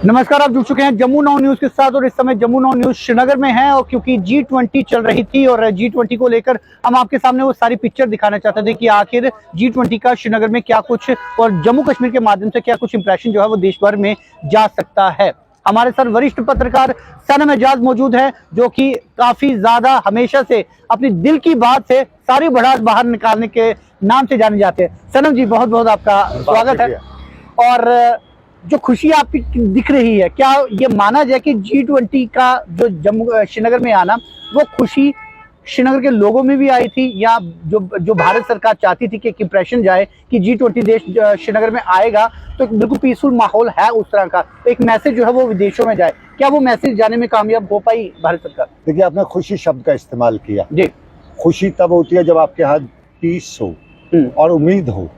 नमस्कार, आप जुड़ चुके हैं जम्मू नाउ न्यूज के साथ और इस समय जम्मू नाउ न्यूज श्रीनगर में है और क्योंकि G20 चल रही थी और G20 को लेकर हम आपके सामने वो सारी पिक्चर दिखाना चाहते थे कि आखिर G20 का श्रीनगर में क्या कुछ और जम्मू कश्मीर के माध्यम से क्या कुछ इंप्रेशन जो है वो देश भर में जा सकता है। हमारे साथ वरिष्ठ पत्रकार सनम एजाज मौजूद है जो कि काफी ज्यादा हमेशा से अपनी दिल की बात से सारी भड़ास बाहर निकालने के नाम से जाने जाते हैं। सनम जी, बहुत बहुत आपका स्वागत है। और जो खुशी आपकी दिख रही है, क्या ये माना जाए कि G20 का जो जम्मू श्रीनगर में आना, वो खुशी श्रीनगर के लोगों में भी आई थी या जो भारत सरकार चाहती थी कि एक इंप्रेशन जाए कि G20 देश श्रीनगर में आएगा तो एक बिल्कुल पीसफुल माहौल है उस तरह का, तो एक मैसेज जो है वो विदेशों में जाए, क्या वो मैसेज जाने में कामयाब हो पाई भारत सरकार? देखिए, आपने खुशी शब्द का इस्तेमाल किया जी। खुशी तब होती है जब आपके हाथ पीस हो और उम्मीद हो,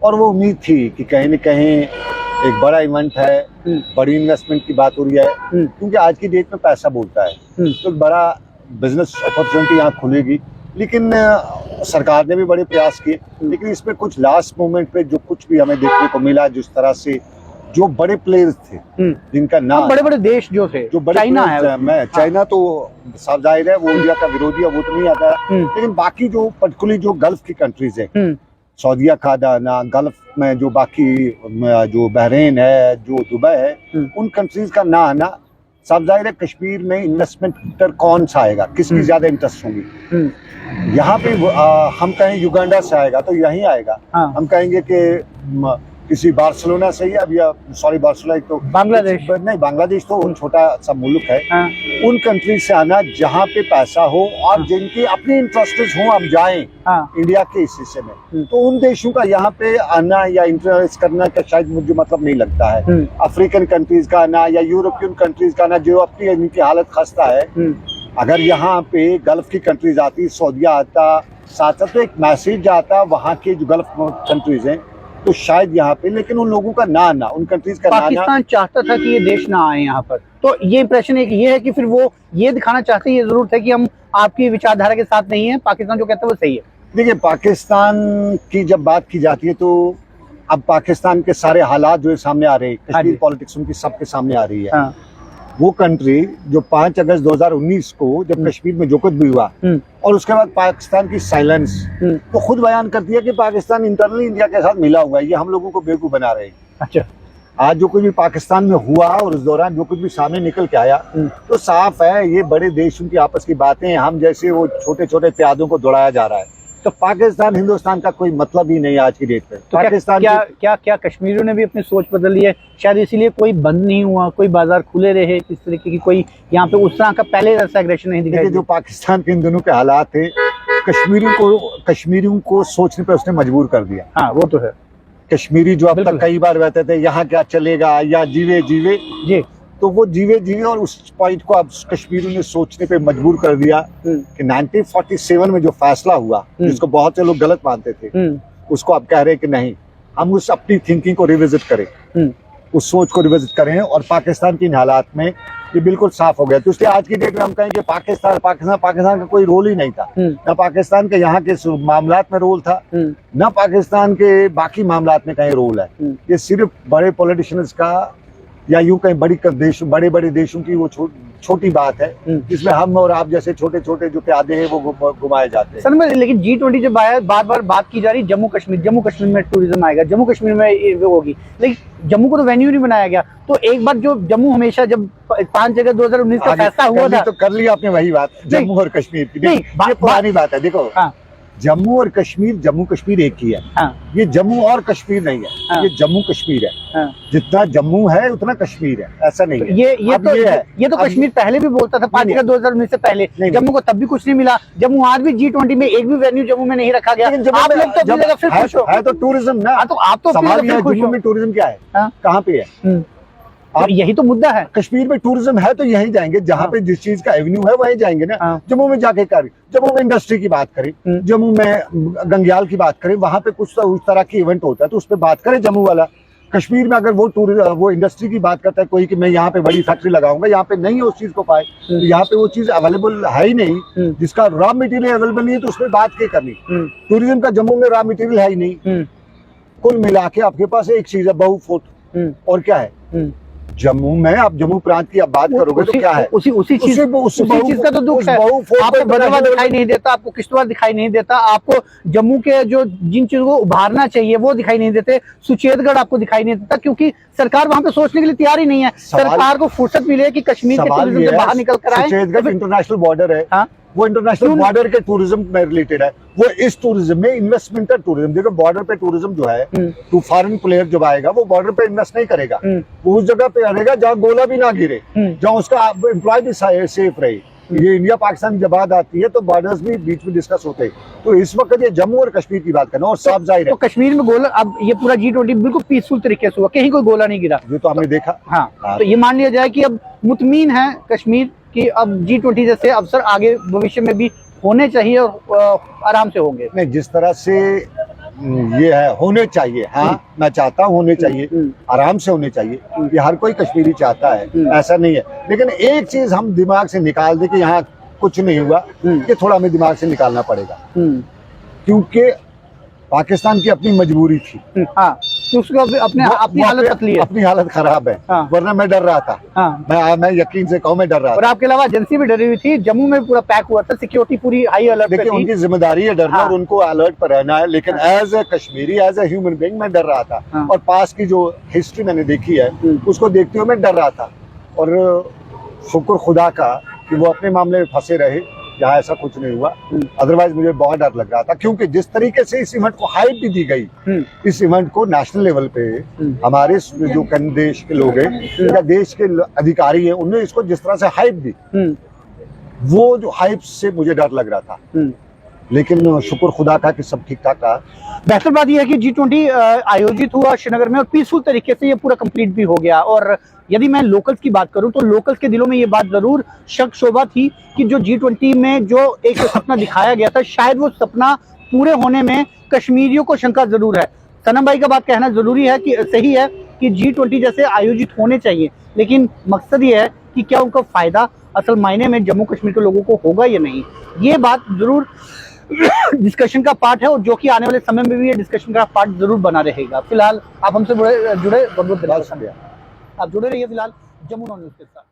और वो उम्मीद थी कि कहीं न कहीं एक बड़ा इवेंट है, बड़ी इन्वेस्टमेंट की बात हो रही है, क्योंकि आज की डेट में पैसा बोलता है, तो एक बड़ा बिजनेस अपॉर्चुनिटी यहाँ खुलेगी। लेकिन सरकार ने भी बड़े प्रयास किए, लेकिन इसमें कुछ लास्ट मोमेंट पे जो कुछ भी हमें देखने को मिला, जिस तरह से जो बड़े प्लेयर्स थे जिनका नाम, बड़े बड़े देश जो थे, जो बड़े चाइना है, चाइना तो साफ जाहिर है वो इंडिया का विरोधी है, वो तो नहीं आता, लेकिन बाकी जो पर्टिकुलरली जो गल्फ की कंट्रीज है, सऊदीया का ना, गल्फ में जो बाकी जो बहरीन है, जो दुबई है, उन कंट्रीज का ना आना, साफ जाहिर है कश्मीर में इन्वेस्टमेंट कौन सा आएगा, किसकी ज्यादा इंटरेस्ट होंगी। यहाँ पे हम कहें युगांडा से आएगा तो यहीं आएगा, हम कहेंगे कि किसी बार्सिलोना से ही, अब या सॉरी बार्सिलोना तो बांग्लादेश नहीं, बांग्लादेश तो छोटा सा मुल्क है, उन कंट्री से आना जहाँ पे पैसा हो और जिनकी अपनी इंटरेस्टेड हो, हम जाएं इंडिया के इस हिस्से में, तो उन देशों का यहाँ पे आना या इंटरेस्ट करना का शायद मुझे मतलब नहीं लगता है। अफ्रीकन कंट्रीज का आना या यूरोपियन कंट्रीज का आना जो अपनी इनकी हालत खस्ता है, अगर यहाँ पे गल्फ की कंट्रीज आती, सऊदीया आता, साथ साथ एक मैसेज आता वहाँ के जो गल्फ कंट्रीज हैं, तो शायद यहाँ पे, लेकिन उन लोगों का ना आना, उन कंट्रीज का पाकिस्तान चाहता था कि ये देश ना आए यहाँ पर, तो ये इंप्रेशन एक ये है कि फिर वो ये दिखाना चाहते हैं, ये जरूर है कि हम आपकी विचारधारा के साथ नहीं है, पाकिस्तान जो कहता है वो सही है। देखिए, पाकिस्तान की जब बात की जाती है तो अब पाकिस्तान के सारे हालात जो सामने आ रहे हैं, कश्मीर पॉलिटिक्स उनकी सबके सामने आ रही है। वो कंट्री जो 5 अगस्त 2019 को जब कश्मीर में जो कुछ भी हुआ और उसके बाद पाकिस्तान की साइलेंस, तो खुद बयान करती है कि पाकिस्तान इंटरनली इंडिया के साथ मिला हुआ है, ये हम लोगों को बेवकूफ बना रहे हैं। अच्छा, आज जो कुछ भी पाकिस्तान में हुआ और उस दौरान जो कुछ भी सामने निकल के आया, तो साफ है ये बड़े देशों की आपस की बातें, हम जैसे वो छोटे छोटे प्यादों को दौड़ाया जा रहा है। तो पाकिस्तान हिंदुस्तान का कोई मतलब ही नहीं आज की डेट में। तो पाकिस्तान क्या कश्मीरियों ने भी अपनी सोच बदल ली है? शायद इसीलिए कोई बंद नहीं हुआ, कोई बाजार खुले रहे, इस तरीके की कोई यहाँ पे उस तरह का पहले ऐसा एग्रेशन नहीं दिखाई। जो पाकिस्तान के इन दिनों के हालात थे, कश्मीरियों को सोचने पे उसने मजबूर कर दिया। हाँ, वो तो है। कश्मीरी जो अब तक कई बार कहते थे यहाँ क्या चलेगा या जीवे जीवे जी, तो वो जीवे जीवे, और उस पॉइंट को अब कश्मीरियों ने सोचने पे मजबूर कर दिया कि 1947 में जो फैसला हुआ, जिसको बहुत से लोग गलत मानते थे, उसको अब कह रहे हैं कि नहीं, हम उस अपनी थिंकिंग को रिविजिट करें, उस सोच को रिविजिट करें, और पाकिस्तान की इन हालात में ये बिल्कुल साफ हो गया। तो इसलिए आज की डेट में हम कहेंगे पाकिस्तान का कोई रोल ही नहीं था, ना पाकिस्तान के यहाँ के मामलात में रोल था, ना पाकिस्तान के बाकी मामलात में कहीं रोल है। ये सिर्फ बड़े पॉलिटिशियंस का या यूं कहीं बड़े बड़े देशों की वो छोटी बात है, जिसमें हम और आप जैसे छोटे छोटे जो प्यादे हैं वो घुमाए जाते हैं। सर में लेकिन G20 जब आया, बार बार बात की जा रही जम्मू कश्मीर में टूरिज्म आएगा, जम्मू कश्मीर में वो होगी, लेकिन जम्मू को तो वेन्यू नहीं बनाया गया। तो एक बार जो जम्मू हमेशा जब 5 अगस्त 2019 का फैसला हुआ था, तो कर लिया आपने वही बात, जम्मू और कश्मीर की। नहीं, ये पुरानी बात है। देखो, जम्मू और कश्मीर, जम्मू कश्मीर एक ही है। ये जम्मू और कश्मीर नहीं है, ये जम्मू कश्मीर है। जितना जम्मू है उतना कश्मीर है, ऐसा नहीं है। ये तो कश्मीर पहले भी बोलता था, 5 अगस्त 2019 से पहले जम्मू को तब भी कुछ नहीं मिला। जम्मू आज भी G20 में एक भी वेन्यू जम्मू में नहीं रखा गया। आप लोग तो अपनी जगह फिर खुश हो। है तो टूरिज्म ना, तो आप तो सवाल ये है जम्मू में टूरिज्म क्या है, कहाँ पे है? अब यही तो मुद्दा है। कश्मीर में टूरिज्म है तो यहीं जाएंगे, जहाँ पे जिस चीज का एवेन्यू है वहीं जाएंगे ना। जम्मू में जाके जम्मू में इंडस्ट्री की बात करें, जम्मू में गंगयाल की बात करें, वहां पे कुछ तो उस तरह की इवेंट होता है तो उस पर बात करें जम्मू वाला। कश्मीर में अगर वो इंडस्ट्री की बात करता है कोई कि मैं यहाँ पे बड़ी फैक्ट्री लगाऊंगा, यहाँ पे नहीं है उस चीज को पाए, तो यहाँ पे वो चीज अवेलेबल है ही नहीं, जिसका रॉ मटेरियल अवेलेबल नहीं है, तो उसमें बात क्या करनी। टूरिज्म का जम्मू में रॉ मटेरियल है ही नहीं। कुल मिला के आपके पास एक चीज है, बहु फोर्ट, और क्या है? जम्मू में, आप जम्मू प्रांत की आप बात करोगे तो क्या है, उसी चीज का तो दुख है। आपको भदरवा दिखाई नहीं देता, आपको किश्तवाड़ दिखाई नहीं देता, आपको जम्मू के जो जिन चीजों को उभारना चाहिए वो दिखाई नहीं देते, सुचेतगढ़ आपको दिखाई नहीं देता, क्योंकि सरकार वहां पे सोचने के लिए तैयार ही नहीं है। सरकार को फुर्सत मिले कि कश्मीर के टूरिज्म से बाहर निकल कर आए। सुचेतगढ़ इंटरनेशनल बॉर्डर है, हाँ? वो इंटरनेशनल बॉर्डर के टूरिज्म में रिलेटेड है। वो इस टूरिज्म में इन्वेस्टमेंट टूरिज्म, देखो बॉर्डर पे टूरिज्म जो है, तो फॉरेन प्लेयर जब आएगा वो बॉर्डर पे इन्वेस्ट नहीं करेगा, वो उस जगह पे आएगा जहाँ गोला भी ना गिरे, जहाँ उसका एम्प्लॉय भी सेफ रहे। ये इंडिया पाकिस्तान जब बात आती है तो बॉर्डर्स भी बीच में डिस्कस होते हैं। तो इस वक्त ये जम्मू और कश्मीर की बात करना और साफ जाहिर है, तो कश्मीर में गोला, अब ये पूरा G20 बिल्कुल पीसफुल तरीके से हुआ, कहीं कोई गोला नहीं गिरा, ये तो हमने देखा। हाँ, तो ये मान लिया जाए कि अब मुतमीन है कश्मीर की, अब G20 जैसे अवसर आगे भविष्य में भी होने चाहिए और आराम से होंगे। नहीं, जिस तरह से ये है होने चाहिए, हाँ मैं चाहता हूँ होने चाहिए, आराम से होने चाहिए, ये हर कोई कश्मीरी चाहता है, ऐसा नहीं है। लेकिन एक चीज हम दिमाग से निकाल दे कि यहाँ कुछ नहीं हुआ, ये थोड़ा हमें दिमाग से निकालना पड़ेगा, क्योंकि पाकिस्तान की अपनी मजबूरी थी। हाँ, तो उसको अपनी हालत पतली है, अपनी हालत खराब है। हाँ। वरना मैं डर रहा था। हाँ। मैं यकीन से कहूँ मैं डर रहा था। और आपके अलावा एजेंसी भी डरी हुई थी, जम्मू में पूरा पैक हुआ था, सिक्योरिटी पूरी हाई अलर्ट पे थी। देखिए उनकी जिम्मेदारी है डरना, हाँ। और उनको अलर्ट पर रहना है, लेकिन as a Kashmiri, as a human being मैं डर रहा था। हाँ। और पास की जो हिस्ट्री मैंने देखी है उसको देखते हुए मैं डर रहा था, और शुक्र खुदा का कि वो अपने मामले में फंसे रहे, जहाँ ऐसा कुछ नहीं हुआ। अदरवाइज मुझे बहुत डर लग रहा था, क्योंकि जिस तरीके से इस इवेंट को हाइप भी दी गई, इस इवेंट को नेशनल लेवल पे हमारे जो देश के लोग हैं या देश के अधिकारी हैं, उन्होंने इसको जिस तरह से हाइप दी, वो जो हाइप से मुझे डर लग रहा था। लेकिन शुक्र खुदा का कि सब ठीक ठाक रहा। बेहतर बात यह है कि G20 आयोजित हुआ श्रीनगर में और पीसफुल तरीके से ये पूरा कंप्लीट भी हो गया। और यदि मैं लोकल्स की बात करूं तो लोकल्स के दिलों में ये बात जरूर शक शोभा थी कि जो G20 में जो एक सपना दिखाया गया था, शायद वो सपना पूरे होने में कश्मीरियों को शंका जरूर है। सनम भाई का बात कहना जरूरी है कि सही है कि G20 जैसे आयोजित होने चाहिए, लेकिन मकसद ये है कि क्या उनका फायदा असल मायने में जम्मू कश्मीर के लोगों को होगा या नहीं। ये बात जरूर डिस्कशन का पार्ट है, और जो कि आने वाले समय में भी ये डिस्कशन का पार्ट जरूर बना रहेगा। फिलहाल आप हमसे जुड़े बहुत बहुत धन्यवाद। आप जुड़े रहिए फिलहाल जम्मू नाउ न्यूज़ के साथ।